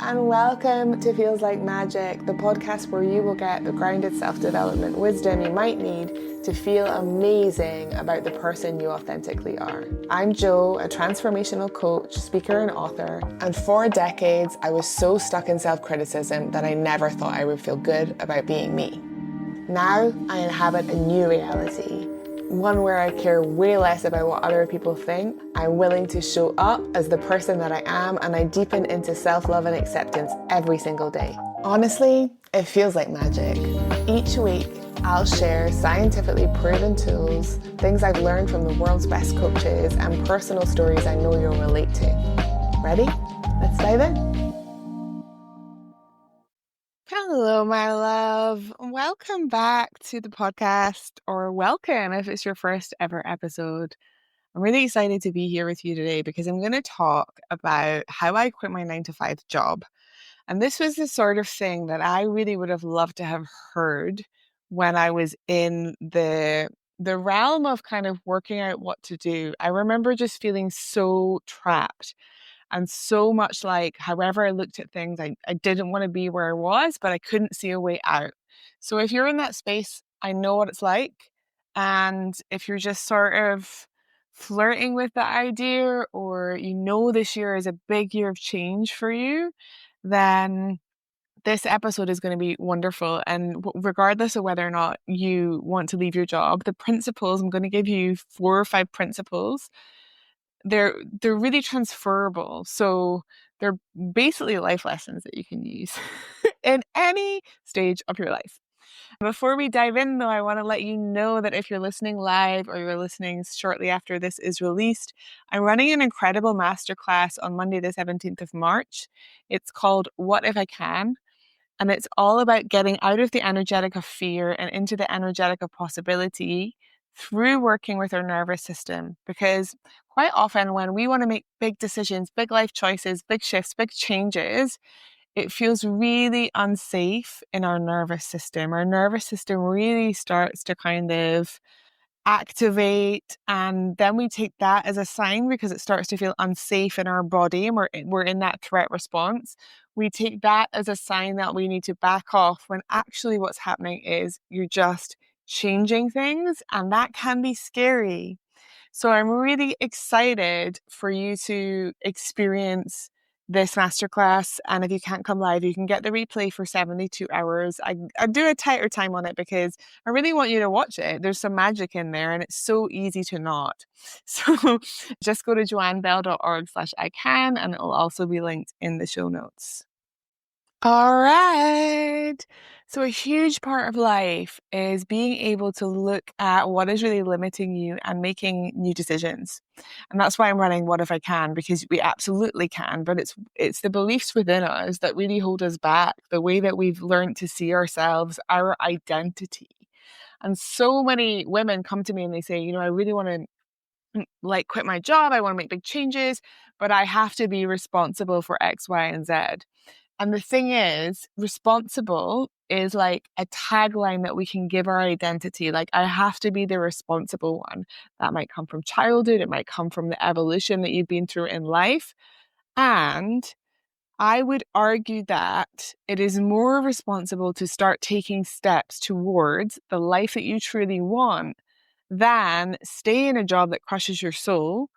and welcome to Feels Like Magic, the podcast where you will get the grounded self-development wisdom you might need to feel amazing about the person you authentically are. I'm Jo, a transformational coach, speaker, and author, and for decades I was so stuck in self-criticism that I never thought I would feel good about being me. Now I inhabit a new reality, one where I care way less about what other people think. I'm willing to show up as the person that I am, and I deepen into self-love and acceptance every single day. Honestly, it feels like magic. Each week, I'll share scientifically proven tools, things I've learned from the world's best coaches, and personal stories I know you'll relate to. Ready? Let's dive in. Hello, my love. Welcome back to the podcast, or welcome if it's your first ever episode. I'm really excited to be here with you today because I'm going to talk about how I quit my 9-to-5 job. And this was the sort of thing that I really would have loved to have heard when I was in the realm of kind of working out what to do. I remember just feeling so trapped. And so much like, however I looked at things, I didn't want to be where I was, but I couldn't see a way out. So if you're in that space, I know what it's like. And if you're just sort of flirting with the idea, or you know this year is a big year of change for you, then this episode is going to be wonderful. And regardless of whether or not you want to leave your job, the principles, I'm going to give you 4 or 5 principles. They're really transferable. So they're basically life lessons that you can use in any stage of your life. Before we dive in, though, I want to let you know that if you're listening live or you're listening shortly after this is released, I'm running an incredible masterclass on Monday, the 17th of March. It's called What If I Can? And it's all about getting out of the energetic of fear and into the energetic of possibility through working with our nervous system. Because quite often when we want to make big decisions, big life choices, big shifts, big changes, it feels really unsafe in our nervous system. Our nervous system really starts to kind of activate, and then we take that as a sign because it starts to feel unsafe in our body and we're in that threat response. We take that as a sign that we need to back off, when actually what's happening is you're just changing things, and that can be scary. So I'm really excited for you to experience this masterclass. And if you can't come live, you can get the replay for 72 hours. I do a tighter time on it because I really want you to watch it. There's some magic in there and it's so easy to not. So just go to joannebell.org/ican, and it'll also be linked in the show notes. All right. So a huge part of life is being able to look at what is really limiting you and making new decisions. And that's why I'm running What If I Can, because we absolutely can, but it's the beliefs within us that really hold us back, the way that we've learned to see ourselves, our identity. And so many women come to me and they say, I really want to quit my job. I want to make big changes, but I have to be responsible for X, Y, and Z. And the thing is, responsible is like a tagline that we can give our identity. Like, I have to be the responsible one. That might come from childhood. It might come from the evolution that you've been through in life. And I would argue that it is more responsible to start taking steps towards the life that you truly want than stay in a job that crushes your soul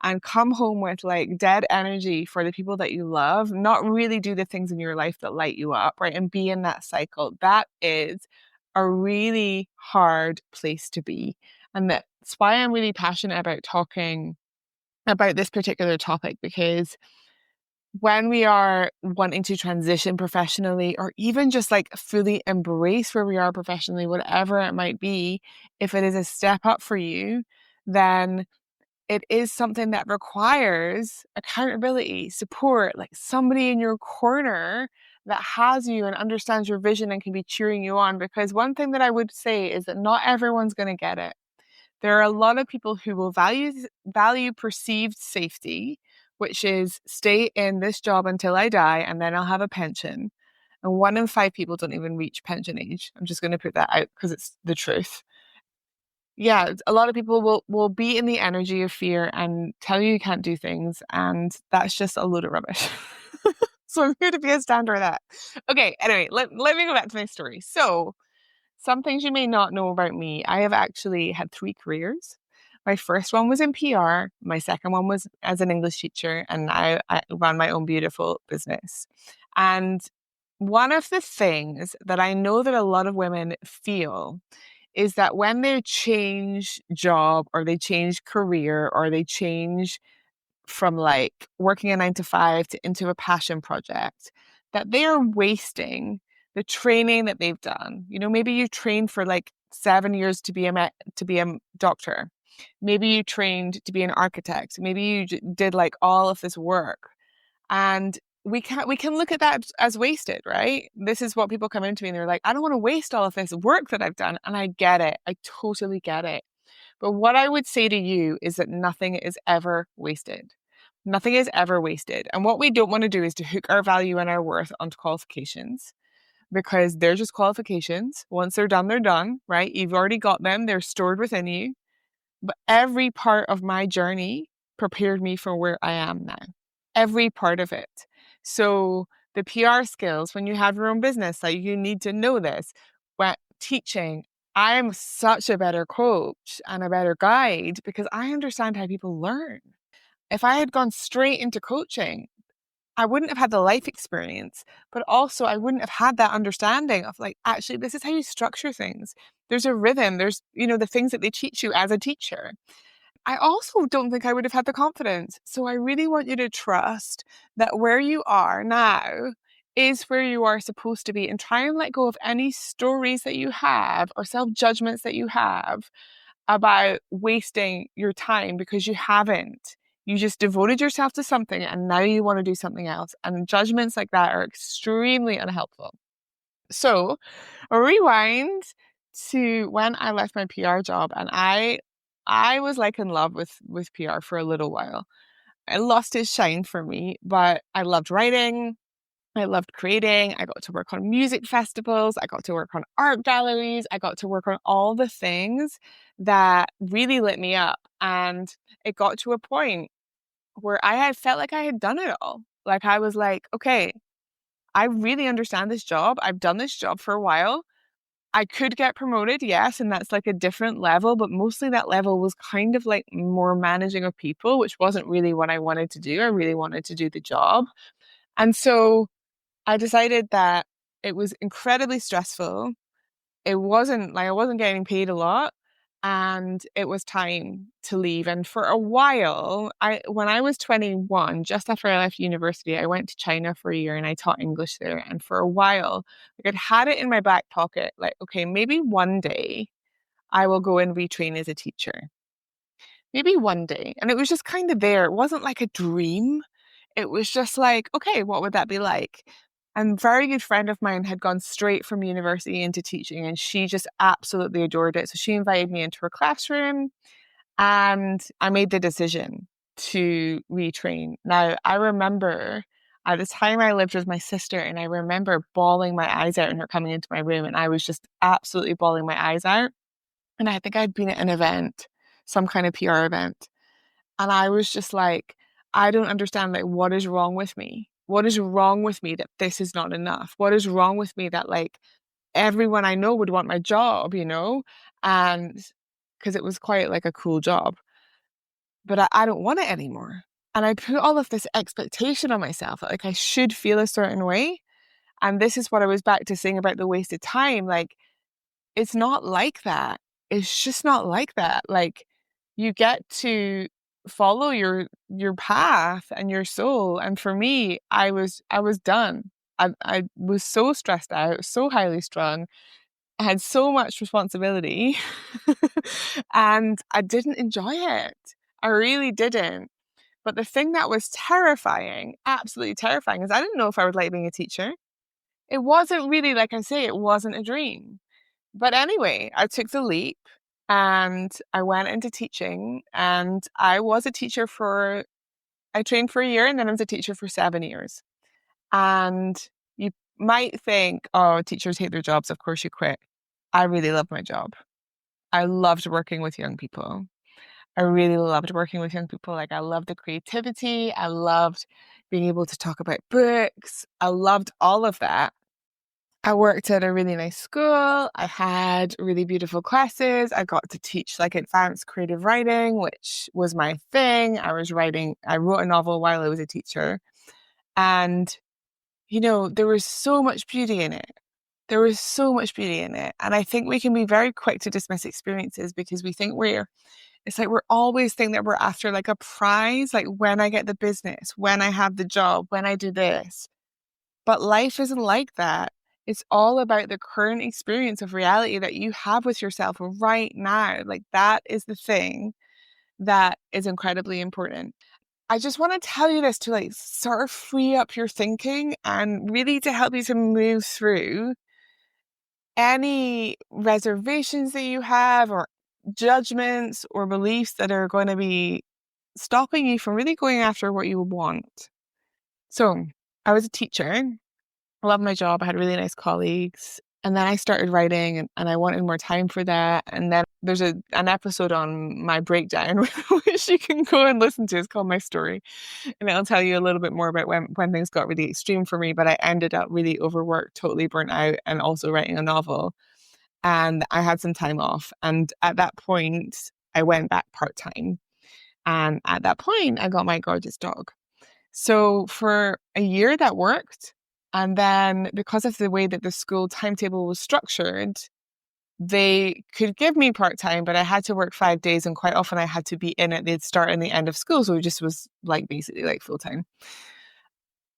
and come home with like dead energy for the people that you love, not really do the things in your life that light you up, right? And be in that cycle. That is a really hard place to be. And that's why I'm really passionate about talking about this particular topic, because when we are wanting to transition professionally, or even just like fully embrace where we are professionally, whatever it might be, if it is a step up for you, then it is something that requires accountability, support, like somebody in your corner that has you and understands your vision and can be cheering you on. Because one thing that I would say is that not everyone's going to get it. There are a lot of people who will value perceived safety, which is stay in this job until I die and then I'll have a pension. And 1 in 5 people don't even reach pension age. I'm just going to put that out because it's the truth. Yeah, a lot of people will be in the energy of fear and tell you can't do things, and that's just a load of rubbish. So I'm here to be a standard of that. Okay, anyway, let me go back to my story. So some things you may not know about me. I have actually had three careers. My first one was in PR. My second one was as an English teacher, and I ran my own beautiful business. And one of the things that I know that a lot of women feel is that when they change job or they change career or they change from like working a 9 to 5 to into a passion project, that they are wasting the training that they've done. You know, maybe you trained for like 7 years to be a doctor. Maybe you trained to be an architect. Maybe you did like all of this work, and we can look at that as wasted, right? This is what people come into me and they're like, I don't want to waste all of this work that I've done, and I get it. I totally get it. But what I would say to you is that nothing is ever wasted. Nothing is ever wasted. And what we don't want to do is to hook our value and our worth onto qualifications, because they're just qualifications. Once they're done, right? You've already got them, they're stored within you. But every part of my journey prepared me for where I am now. Every part of it. So the PR skills, when you have your own business, like you need to know this. When teaching, I'm such a better coach and a better guide because I understand how people learn. If I had gone straight into coaching, I wouldn't have had the life experience, but also I wouldn't have had that understanding of like, actually, this is how you structure things. There's a rhythm, there's, the things that they teach you as a teacher. I also don't think I would have had the confidence. So I really want you to trust that where you are now is where you are supposed to be, and try and let go of any stories that you have or self judgments that you have about wasting your time, because you haven't. You just devoted yourself to something and now you want to do something else. And judgments like that are extremely unhelpful. So, a rewind to when I left my PR job, and I was like in love with PR for a little while. It lost its shine for me, but I loved writing. I loved creating. I got to work on music festivals. I got to work on art galleries. I got to work on all the things that really lit me up. And it got to a point where I had felt like I had done it all. Like I was like, okay, I really understand this job. I've done this job for a while. I could get promoted, yes, and that's like a different level, but mostly that level was kind of like more managing of people, which wasn't really what I wanted to do. I really wanted to do the job. And so I decided that it was incredibly stressful. It wasn't like I wasn't getting paid a lot, and it was time to leave. And for a while, when I was 21, just after I left university, I went to China for a year and I taught English there. And for a while, like I'd had it in my back pocket, like, okay, maybe one day I will go and retrain as a teacher. Maybe one day. And it was just kind of there. It wasn't like a dream. It was just like, okay, what would that be like? And a very good friend of mine had gone straight from university into teaching, and she just absolutely adored it. So she invited me into her classroom, and I made the decision to retrain. Now, I remember at the time I lived with my sister, and I remember bawling my eyes out and her coming into my room, and I was just absolutely bawling my eyes out. And I think I'd been at an event, some kind of PR event. And I was just like, I don't understand, like, what is wrong with me? What is wrong with me that this is not enough? What is wrong with me that, like, everyone I know would want my job, you know? And because it was quite like a cool job, but I don't want it anymore. And I put all of this expectation on myself, like I should feel a certain way. And this is what I was back to saying about the wasted time. Like, it's not like that. It's just not like that. Like, you get to follow your path and your soul. And for me, I was done. I was so stressed out, so highly strung. I had so much responsibility and I didn't enjoy it. I really didn't. But the thing that was terrifying, absolutely terrifying, is I didn't know if I would like being a teacher. It wasn't really, like I say, it wasn't a dream. But anyway, I took the leap and I went into teaching, and I trained for a year and then I was a teacher for 7 years. And you might think, oh, teachers hate their jobs. Of course you quit. I really loved my job. I loved working with young people. I really loved working with young people. Like, I loved the creativity. I loved being able to talk about books. I loved all of that. I worked at a really nice school. I had really beautiful classes. I got to teach like advanced creative writing, which was my thing. I wrote a novel while I was a teacher. And, there was so much beauty in it. There was so much beauty in it. And I think we can be very quick to dismiss experiences because we think it's like we're always thinking that we're after like a prize, like when I get the business, when I have the job, when I do this. But life isn't like that. It's all about the current experience of reality that you have with yourself right now. Like that is the thing that is incredibly important. I just want to tell you this to like sort of free up your thinking and really to help you to move through any reservations that you have or judgments or beliefs that are going to be stopping you from really going after what you want. So I was a teacher. I loved my job. I had really nice colleagues. And then I started writing and I wanted more time for that. And then there's an episode on my breakdown, which you can go and listen to. It's called My Story. And it'll tell you a little bit more about when things got really extreme for me. But I ended up really overworked, totally burnt out, and also writing a novel. And I had some time off. And at that point, I went back part-time. And at that point, I got my gorgeous dog. So for a year that worked. And then because of the way that the school timetable was structured, they could give me part-time, but I had to work 5 days and quite often I had to be in at the start and the end of school. So it just was like basically like full-time.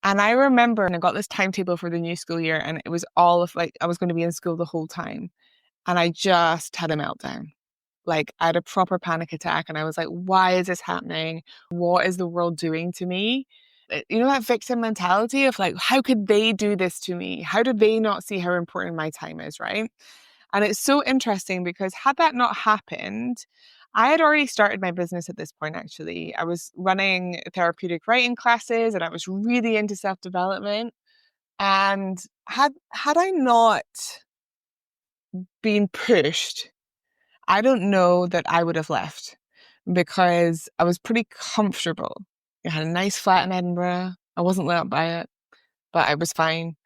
And I remember and I got this timetable for the new school year and it was all of like I was going to be in school the whole time. And I just had a meltdown. Like I had a proper panic attack and I was like, why is this happening? What is the world doing to me? That victim mentality of like, how could they do this to me? How did they not see how important my time is, right? And it's so interesting because had that not happened, I had already started my business at this point, actually. I was running therapeutic writing classes and I was really into self-development. And had I not been pushed, I don't know that I would have left because I was pretty comfortable. I had a nice flat in Edinburgh. I wasn't lit up by it, but I was fine.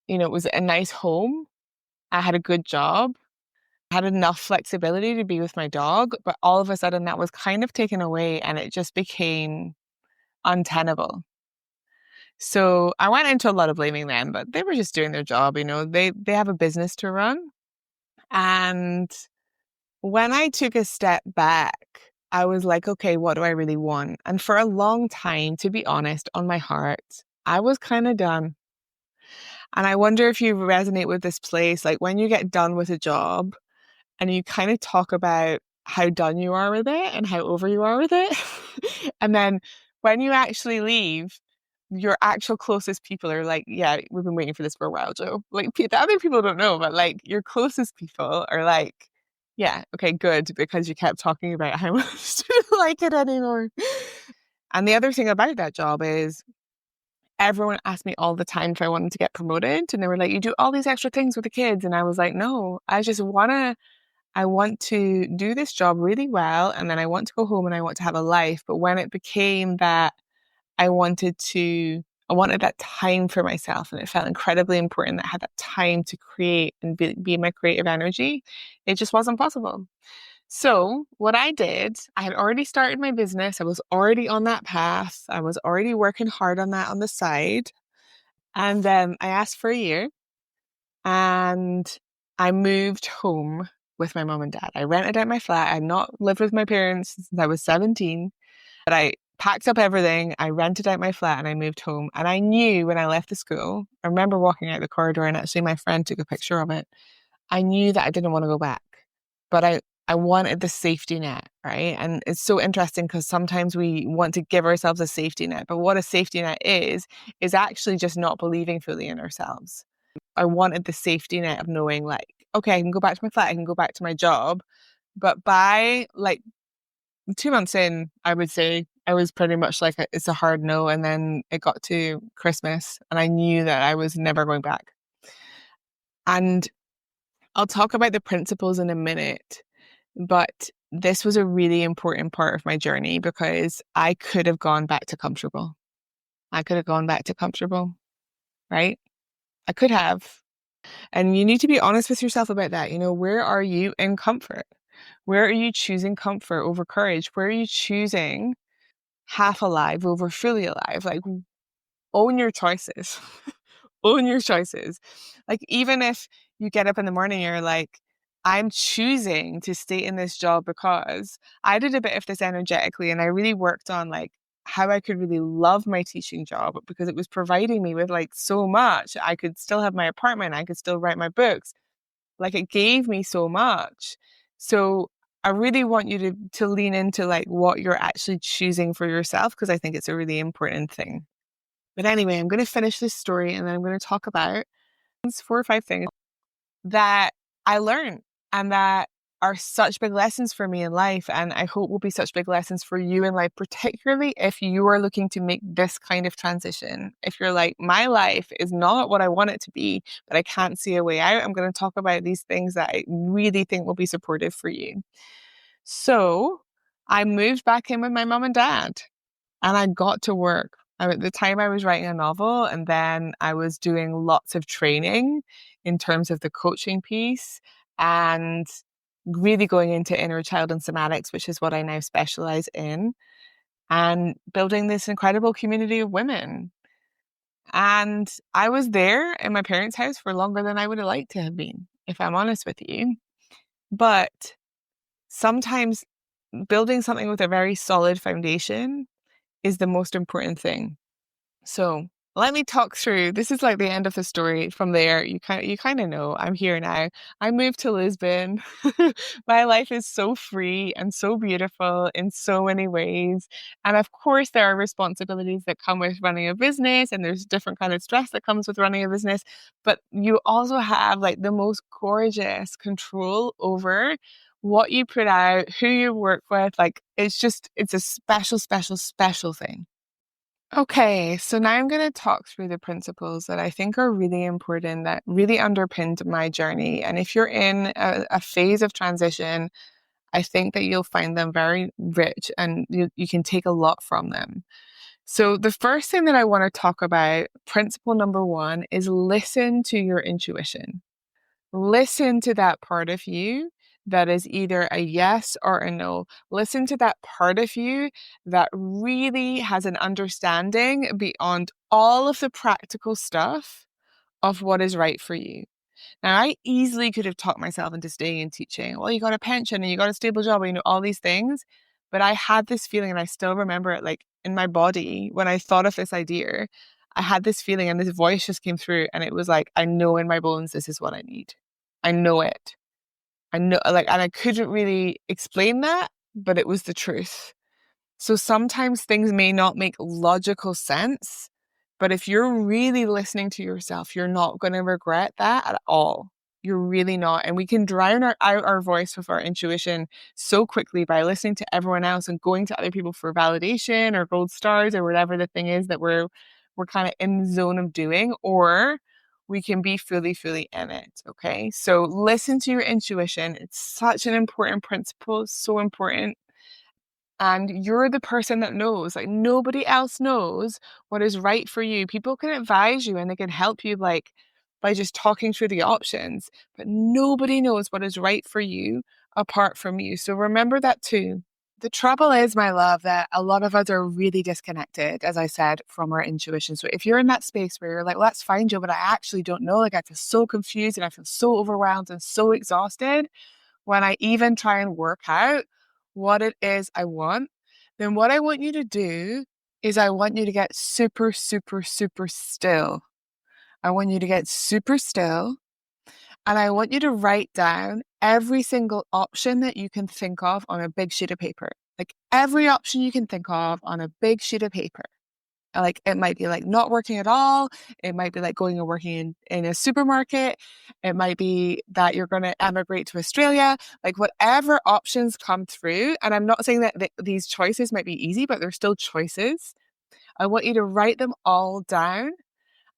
It was a nice home. I had a good job. I had enough flexibility to be with my dog, but all of a sudden that was kind of taken away and it just became untenable. So I went into a lot of blaming them, but they were just doing their job. They have a business to run. And when I took a step back, I was like, okay, what do I really want? And for a long time, to be honest, on my heart, I was kind of done. And I wonder if you resonate with this place, like when you get done with a job and you kind of talk about how done you are with it and how over you are with it. And then when you actually leave, your actual closest people are like, yeah, we've been waiting for this for a while, Joe. Like the other people don't know, but like your closest people are like, yeah, okay, good, because you kept talking about how much you didn't like it anymore. And the other thing about that job is everyone asked me all the time if I wanted to get promoted. And they were like, you do all these extra things with the kids. And I was like, no, I want to do this job really well. And then I want to go home and I want to have a life. But when it became that I wanted that time for myself and it felt incredibly important that I had that time to create and be my creative energy, it just wasn't possible. So what I did, I had already started my business. I was already on that path. I was already working hard on that on the side. And I asked for a year and I moved home with my mom and dad. I rented out my flat. I had not lived with my parents since I was 17, but I packed up everything. I rented out my flat and I moved home. And I knew when I left the school, I remember walking out the corridor and actually my friend took a picture of it. I knew that I didn't want to go back, but I wanted the safety net, right? And it's so interesting because sometimes we want to give ourselves a safety net, but what a safety net is actually just not believing fully in ourselves. I wanted the safety net of knowing like, okay, I can go back to my flat, I can go back to my job. But by like 2 months in, I would say I was pretty much like, it's a hard no. And then it got to Christmas and I knew that I was never going back. And I'll talk about the principles in a minute, but this was a really important part of my journey because I could have gone back to comfortable. I could have gone back to comfortable, right? I could have. And you need to be honest with yourself about that. Where are you in comfort? Where are you choosing comfort over courage? Where are you choosing half alive over fully alive? Like, own your choices. Own your choices. Like, even if you get up in the morning, you're like, I'm choosing to stay in this job because I did a bit of this energetically and I really worked on like how I could really love my teaching job because it was providing me with like so much. I could still have my apartment, I could still write my books. Like, it gave me so much. So I really want you to lean into like what you're actually choosing for yourself because I think it's a really important thing. But anyway, I'm going to finish this story and then I'm going to talk about 4 or 5 things that I learned and that are such big lessons for me in life. And I hope will be such big lessons for you in life, particularly if you are looking to make this kind of transition. If you're like, my life is not what I want it to be, but I can't see a way out, I'm going to talk about these things that I really think will be supportive for you. So I moved back in with my mom and dad. And I got to work. At the time, I was writing a novel, and then I was doing lots of training in terms of the coaching piece and really going into inner child and somatics, which is what I now specialize in, and building this incredible community of women. And I was there in my parents' house for longer than I would have liked to have been, if I'm honest with you. But sometimes building something with a very solid foundation is the most important thing. So let me talk through. This is like the end of the story. From there, you kind of know I'm here now. I moved to Lisbon. My life is so free and so beautiful in so many ways. And of course, there are responsibilities that come with running a business, and there's different kind of stress that comes with running a business. But you also have like the most gorgeous control over what you put out, who you work with. Like, it's a special, special, special thing. Okay, so now I'm going to talk through the principles that I think are really important that really underpinned my journey. And if you're in a phase of transition, I think that you'll find them very rich and you can take a lot from them. So, the first thing that I want to talk about, principle number one, is listen to your intuition. Listen to that part of you that is either a yes or a no. Listen to that part of you that really has an understanding beyond all of the practical stuff of what is right for you. Now, I easily could have talked myself into staying in teaching. Well, you got a pension and you got a stable job, and all these things. But I had this feeling, and I still remember it like in my body when I thought of this idea. I had this feeling, and this voice just came through, and it was like, I know in my bones this is what I need. I know it. I know, like, and I couldn't really explain that, but it was the truth. So sometimes things may not make logical sense, but if you're really listening to yourself, you're not going to regret that at all. You're really not. And we can drown out our voice with our intuition so quickly by listening to everyone else and going to other people for validation or gold stars or whatever the thing is that we're kind of in the zone of doing, or we can be fully, fully in it. Okay. So listen to your intuition. It's such an important principle, so important. And you're the person that knows. Like, nobody else knows what is right for you. People can advise you and they can help you, like, by just talking through the options, but nobody knows what is right for you apart from you. So remember that too. The trouble is, my love, that a lot of us are really disconnected, as I said, from our intuition. So if you're in that space where you're like, let's find you, but I actually don't know, like, I feel so confused and I feel so overwhelmed and so exhausted when I even try and work out what it is I want, then what I want you to do is I want you to get super, super, super still. I want you to get super still, and I want you to write down every single option that you can think of on a big sheet of paper. Like, every option you can think of on a big sheet of paper. Like, it might be like not working at all. It might be like going and working in a supermarket. It might be that you're going to emigrate to Australia. Like, whatever options come through. And I'm not saying that these choices might be easy, but they're still choices. I want you to write them all down.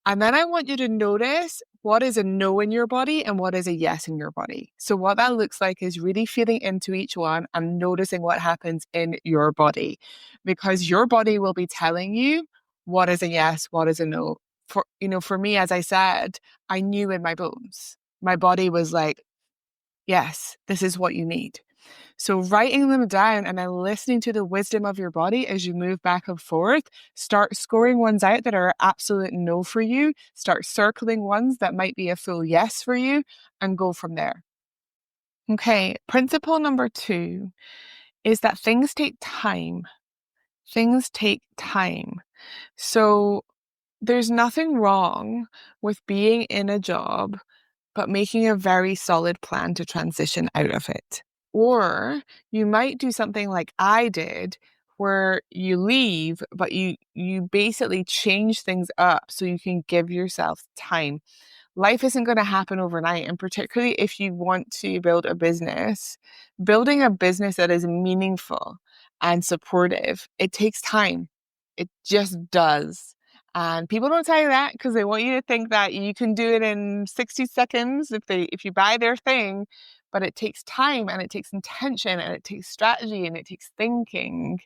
And then I want you to notice what is a no in your body and what is a yes in your body. So what that looks like is really feeling into each one and noticing what happens in your body, because your body will be telling you what is a yes, what is a no. For me, as I said, I knew in my bones. My body was like, yes, this is what you need. So writing them down and then listening to the wisdom of your body as you move back and forth, start scoring ones out that are an absolute no for you, start circling ones that might be a full yes for you, and go from there. Okay, principle number 2 is that things take time. Things take time. So there's nothing wrong with being in a job, but making a very solid plan to transition out of it. Or you might do something like I did, where you leave, but you basically change things up so you can give yourself time. Life isn't going to happen overnight. And particularly if you want to build a business, building a business that is meaningful and supportive, it takes time. It just does. And people don't tell you that because they want you to think that you can do it in 60 seconds if you buy their thing. But it takes time and it takes intention and it takes strategy and it takes thinking.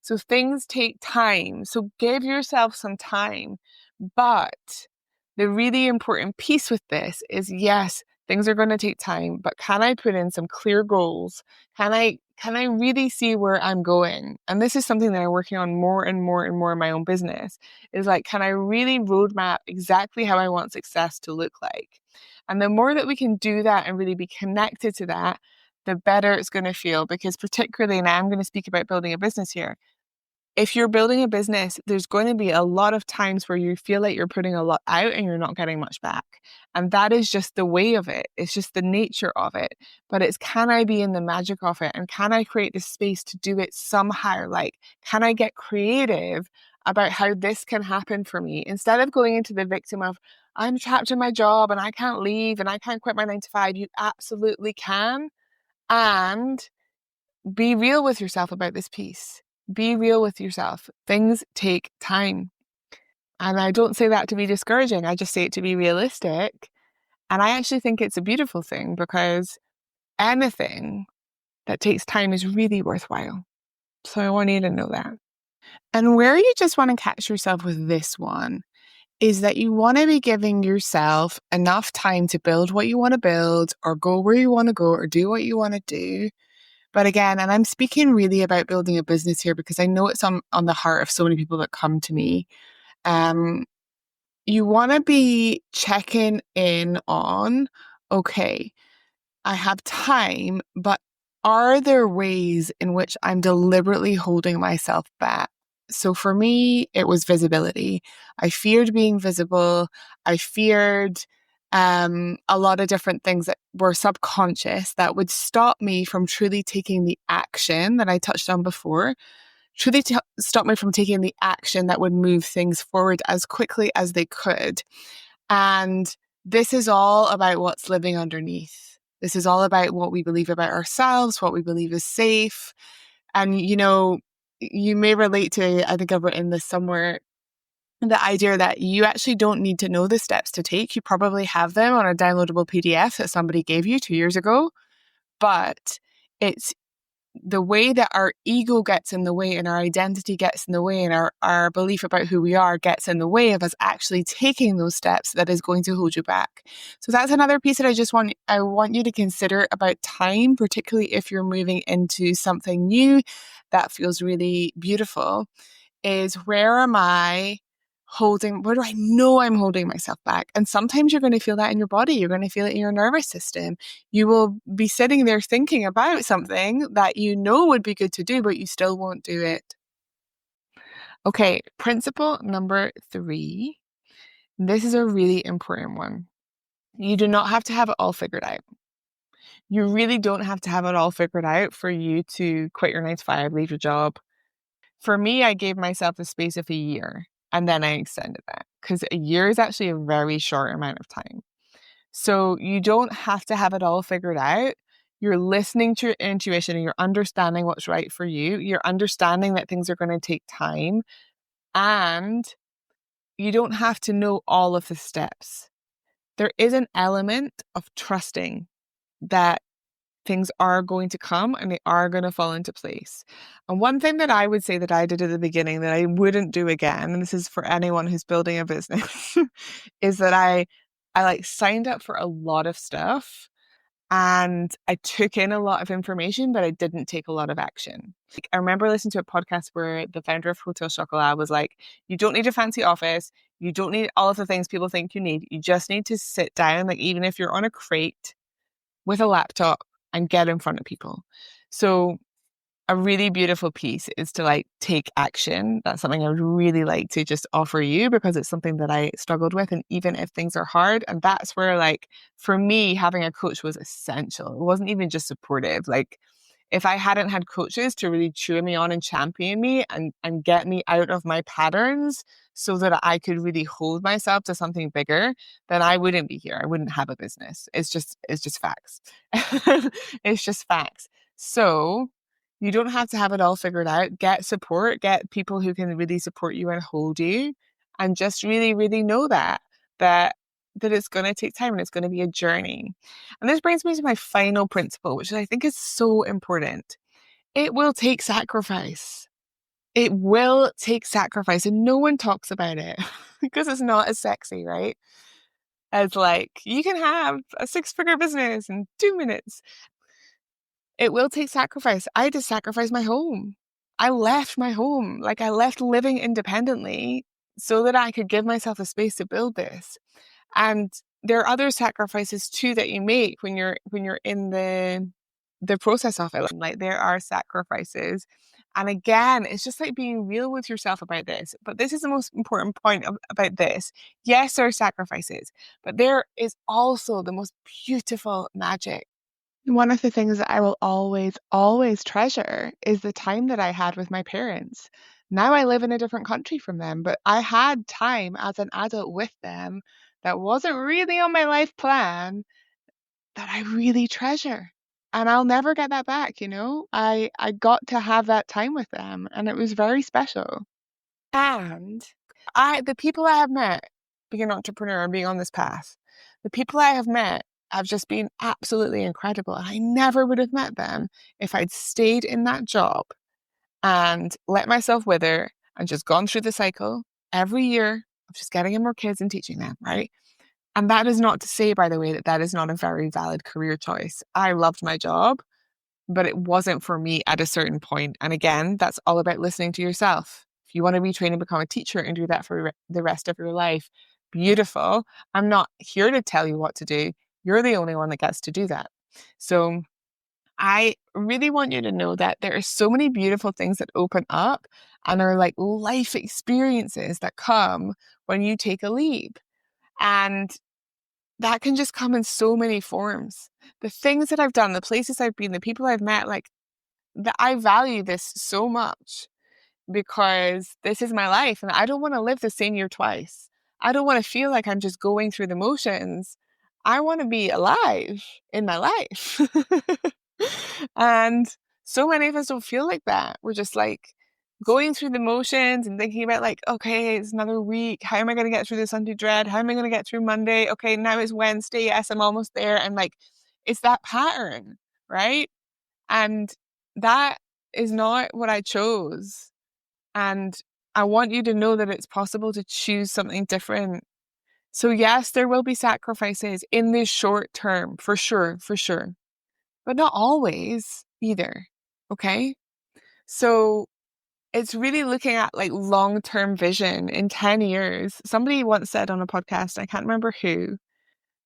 So things take time. So give yourself some time. But the really important piece with this is yes, things are going to take time, but can I put in some clear goals? Can I really see where I'm going? And this is something that I'm working on more and more and more in my own business. Is like, can I really roadmap exactly how I want success to look like? And the more that we can do that and really be connected to that, the better it's going to feel. Because particularly, and I'm going to speak about building a business here, if you're building a business, there's going to be a lot of times where you feel like you're putting a lot out and you're not getting much back. And that is just the way of it. It's just the nature of it. But it's, can I be in the magic of it? And can I create the space to do it somehow? Like, can I get creative about how this can happen for me? Instead of going into the victim of, I'm trapped in my job and I can't leave and I can't quit my 9 to 5, you absolutely can. And be real with yourself about this piece. Be real with yourself. Things take time. And I don't say that to be discouraging. I just say it to be realistic. And I actually think it's a beautiful thing because anything that takes time is really worthwhile. So I want you to know that. And where you just want to catch yourself with this one is that you want to be giving yourself enough time to build what you want to build or go where you want to go or do what you want to do. But again, and I'm speaking really about building a business here because I know it's on the heart of so many people that come to me. You want to be checking in on, okay, I have time, but are there ways in which I'm deliberately holding myself back? So for me, it was visibility. I feared being visible. I feared a lot of different things that were subconscious that would stop me from truly taking the action that I touched on before, stop me from taking the action that would move things forward as quickly as they could. And this is all about what's living underneath. This is all about what we believe about ourselves, what we believe is safe. And, you may relate to, I think I've written this somewhere, the idea that you actually don't need to know the steps to take. You probably have them on a downloadable PDF that somebody gave you 2 years ago, but it's the way that our ego gets in the way and our identity gets in the way and our belief about who we are gets in the way of us actually taking those steps that is going to hold you back. So that's another piece that I want you to consider about time, particularly if you're moving into something new that feels really beautiful, is where do I know I'm holding myself back? And sometimes you're going to feel that in your body. You're going to feel it in your nervous system. You will be sitting there thinking about something that you know would be good to do, but you still won't do it. Okay, principle number 3. This is a really important one. You do not have to have it all figured out. You really don't have to have it all figured out for you to quit your 9 to 5, leave your job. For me, I gave myself the space of a year and then I extended that because a year is actually a very short amount of time. So you don't have to have it all figured out. You're listening to your intuition and you're understanding what's right for you. You're understanding that things are going to take time and you don't have to know all of the steps. There is an element of trusting that things are going to come and they are going to fall into place. And one thing that I would say that I did at the beginning that I wouldn't do again, and this is for anyone who's building a business, is that I like signed up for a lot of stuff and I took in a lot of information, but I didn't take a lot of action. Like, I remember listening to a podcast where the founder of Hotel Chocolat was like, you don't need a fancy office. You don't need all of the things people think you need. You just need to sit down, like even if you're on a crate with a laptop and get in front of people. So a really beautiful piece is to like take action. That's something I would really like to just offer you because it's something that I struggled with. And even if things are hard, and that's where like for me, having a coach was essential. It wasn't even just supportive. Like if I hadn't had coaches to really cheer me on and champion me and get me out of my patterns so that I could really hold myself to something bigger, then I wouldn't be here. I wouldn't have a business. It's just facts. It's just facts. So you don't have to have it all figured out. Get support, get people who can really support you and hold you, and just really, really know that it's going to take time and it's going to be a journey. And this brings me to my final principle, which I think is so important. It will take sacrifice. It will take sacrifice, and no one talks about it because it's not as sexy, right? As like, you can have a 6-figure business in 2 minutes. It will take sacrifice. I had to sacrifice my home. I left my home. Like I left living independently so that I could give myself a space to build this. And there are other sacrifices too that you make when you're in the process of it. Like there are sacrifices. And again, it's just like being real with yourself about this. But this is the most important point about this. Yes, there are sacrifices, but there is also the most beautiful magic. One of the things that I will always, always treasure is the time that I had with my parents. Now I live in a different country from them, but I had time as an adult with them that wasn't really on my life plan that I really treasure. And I'll never get that back, you know? I got to have that time with them and it was very special. And the people I have met being an entrepreneur and being on this path, the people I have met have just been absolutely incredible. And I never would have met them if I'd stayed in that job and let myself wither and just gone through the cycle every year of just getting in more kids and teaching them, right? And that is not to say, by the way, that that is not a very valid career choice. I loved my job, but it wasn't for me at a certain point. And again, that's all about listening to yourself. If you want to retrain and become a teacher and do that for the rest of your life, beautiful. I'm not here to tell you what to do. You're the only one that gets to do that. So I really want you to know that there are so many beautiful things that open up and are like life experiences that come when you take a leap. And that can just come in so many forms. The things that I've done, the places I've been, the people I've met, like that I value this so much because this is my life and I don't want to live the same year twice. I don't want to feel like I'm just going through the motions. I want to be alive in my life. And so many of us don't feel like that. We're just like going through the motions and thinking about like, okay, it's another week. How am I going to get through the Sunday dread? How am I going to get through Monday? Okay, now it's Wednesday. Yes, I'm almost there. And like, it's that pattern, right? And that is not what I chose. And I want you to know that it's possible to choose something different. So yes, there will be sacrifices in the short term, for sure, but not always either. Okay. So it's really looking at like long-term vision in 10 years. Somebody once said on a podcast, I can't remember who,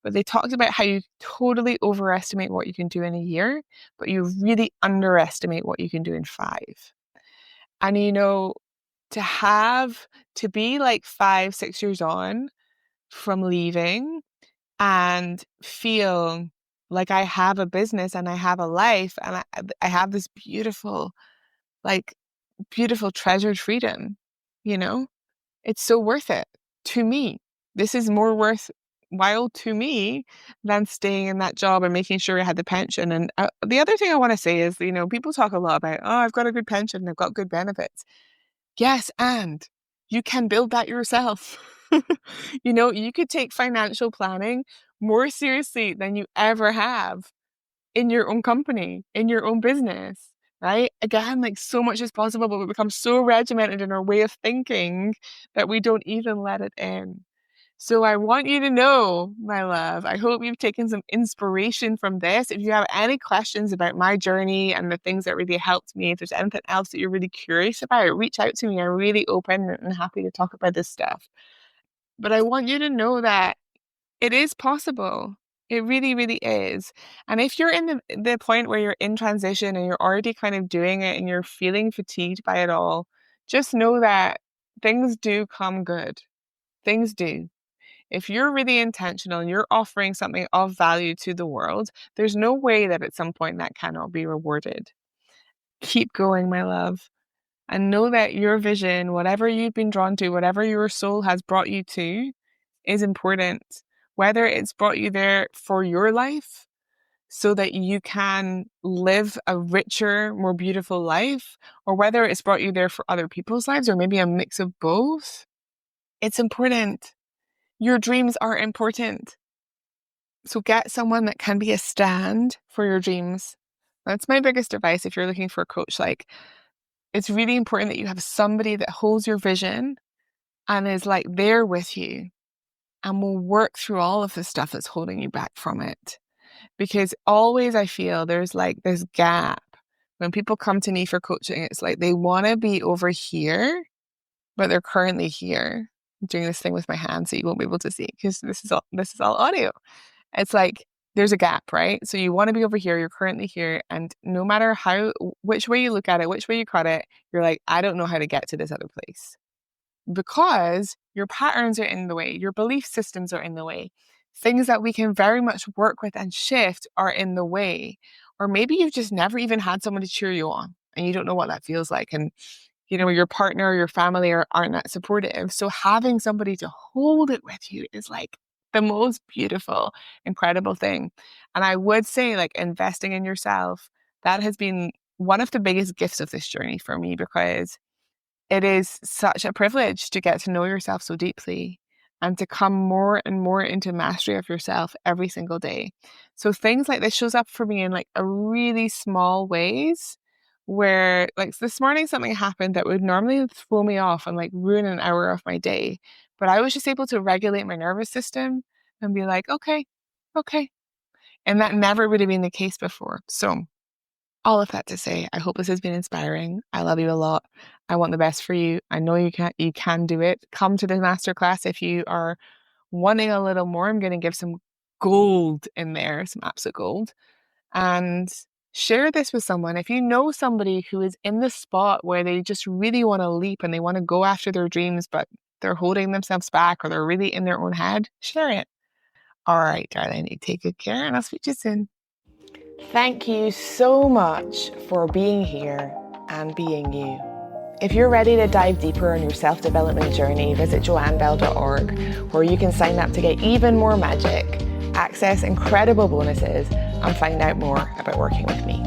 but they talked about how you totally overestimate what you can do in a year, but you really underestimate what you can do in 5. And you know, to be like 5, 6 years on from leaving and feel like I have a business and I have a life and I have this beautiful, like beautiful treasured freedom, you know, it's so worth it to me. This is more worthwhile to me than staying in that job and making sure I had the pension. And the other thing I want to say is, you know, people talk a lot about, oh, I've got a good pension and I've got good benefits. Yes, and you can build that yourself. You know, you could take financial planning more seriously than you ever have in your own company, in your own business, right? Again, like so much is possible, but we become so regimented in our way of thinking that we don't even let it in. So I want you to know, my love, I hope you've taken some inspiration from this. If you have any questions about my journey and the things that really helped me, if there's anything else that you're really curious about, reach out to me. I'm really open and happy to talk about this stuff. But I want you to know that it is possible. It really, really is. And if you're in the point where you're in transition and you're already kind of doing it and you're feeling fatigued by it all, just know that things do come good. Things do. If you're really intentional and you're offering something of value to the world, there's no way that at some point that cannot be rewarded. Keep going, my love. And know that your vision, whatever you've been drawn to, whatever your soul has brought you to, is important. Whether it's brought you there for your life so that you can live a richer, more beautiful life, or whether it's brought you there for other people's lives, or maybe a mix of both, it's important. Your dreams are important. So get someone that can be a stand for your dreams. That's my biggest advice if you're looking for a coach. Like, it's really important that you have somebody that holds your vision and is like there with you and will work through all of the stuff that's holding you back from it. Because always I feel there's like this gap. When people come to me for coaching, it's like they want to be over here, but they're currently here. I'm doing this thing with my hand so you won't be able to see because this is all audio. It's like there's a gap, right? So you want to be over here, you're currently here, and no matter which way you look at it, which way you cut it, you're like, I don't know how to get to this other place. Because your patterns are in the way, your belief systems are in the way. Things that we can very much work with and shift are in the way. Or maybe you've just never even had someone to cheer you on and you don't know what that feels like. And your partner or your family aren't that supportive. So having somebody to hold it with you is like the most beautiful, incredible thing. And I would say, like, investing in yourself, that has been one of the biggest gifts of this journey for me, because it is such a privilege to get to know yourself so deeply and to come more and more into mastery of yourself every single day. So things like this shows up for me in like a really small ways, where like this morning something happened that would normally throw me off and like ruin an hour of my day. But I was just able to regulate my nervous system and be like, okay. And that never would have been the case before. So all of that to say, I hope this has been inspiring. I love you a lot. I want the best for you. I know you can do it. Come to the masterclass if you are wanting a little more. I'm going to give some gold in there, some absolute gold. And share this with someone. If you know somebody who is in the spot where they just really want to leap and they want to go after their dreams, but they're holding themselves back or they're really in their own head, share it. All right, darling, you take good care and I'll speak to you soon. Thank you so much for being here and being you. If you're ready to dive deeper on your self-development journey, visit joannebell.org, where you can sign up to get even more magic, access incredible bonuses, and find out more about working with me.